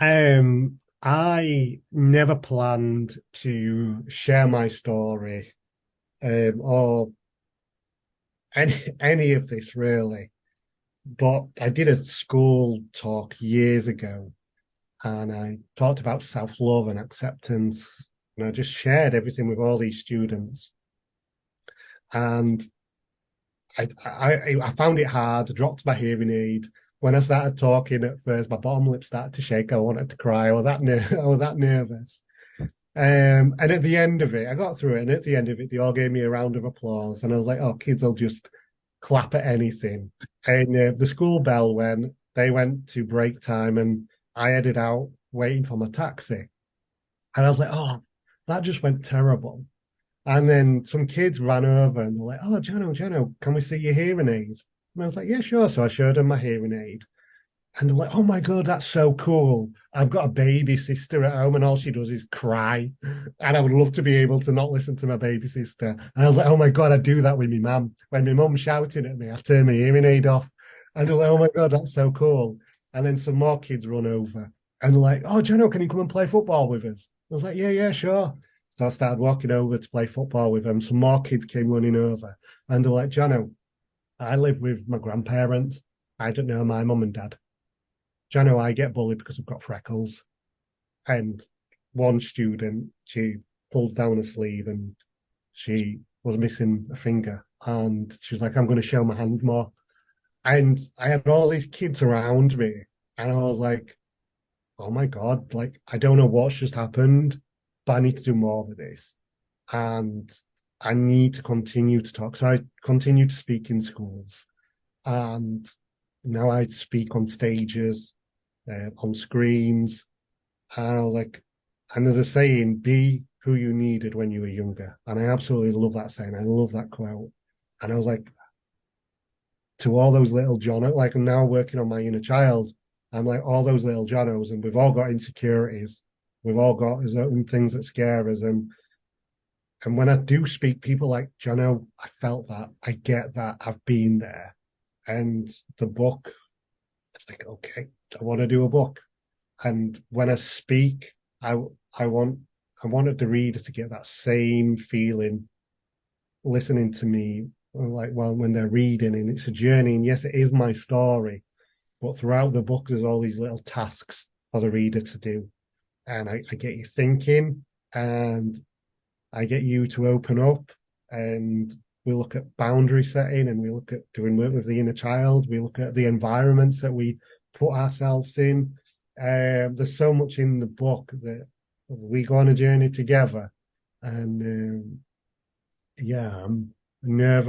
I never planned to share my story, or any of this really. But I did a school talk years ago, and I talked about self-love and acceptance, and I just shared everything with all these students. And I found it hard. I dropped my hearing aid. When I started talking at first, my bottom lip started to shake. I wanted to cry. I was I was that nervous. And at the end of it, I got through it. And at the end of it, they all gave me a round of applause. And I was like, oh, kids will just clap at anything. And the school bell went, they went to break time, and I headed out waiting for my taxi. And I was like, oh, that just went terrible. And then some kids ran over and they're like, oh, Jono, can we see your hearing aids? And I was like, yeah, sure. So I showed them my hearing aid. And they're like, oh my God, that's so cool. I've got a baby sister at home and all she does is cry. And I would love to be able to not listen to my baby sister. And I was like, oh my God, I do that with my mum. When my mum's shouting at me, I turn my hearing aid off. And they're like, oh my God, that's so cool. And then some more kids run over and they're like, oh, Jono, can you come and play football with us? I was like, yeah, yeah, sure. So I started walking over to play football with them. Some more kids came running over and they're like, Jono, I live with my grandparents. I don't know my mum and dad. Do you know I get bullied because I've got freckles? And one student, she pulled down her sleeve and she was missing a finger. And she was like, I'm going to show my hand more. And I had all these kids around me. And I was like, oh my God, like, I don't know what's just happened, but I need to do more with this. And I need to continue to talk. So I continue to speak in schools. And now I speak on stages, on screens. And I was like, and there's a saying, be who you needed when you were younger. And I absolutely love that saying. I love that quote. And I was like, to all those little Jono, like I'm now working on my inner child. I'm like all those little Jonos, and we've all got insecurities. We've all got certain things that scare us. And when I do speak, people like Jono, I felt that. I get that. I've been there. And the book, it's like, okay, I want to do a book. And when I speak, I I want I wanted the reader to get that same feeling listening to me, like well when they're reading, and it's a journey. And yes, it is my story, but throughout the book, there's all these little tasks for the reader to do, and I get you thinking, and I get you to open up, and we look at boundary setting, and we look at doing work with the inner child. We look at the environments that we put ourselves in. There's so much in the book that we go on a journey together, and yeah, I'm nervous.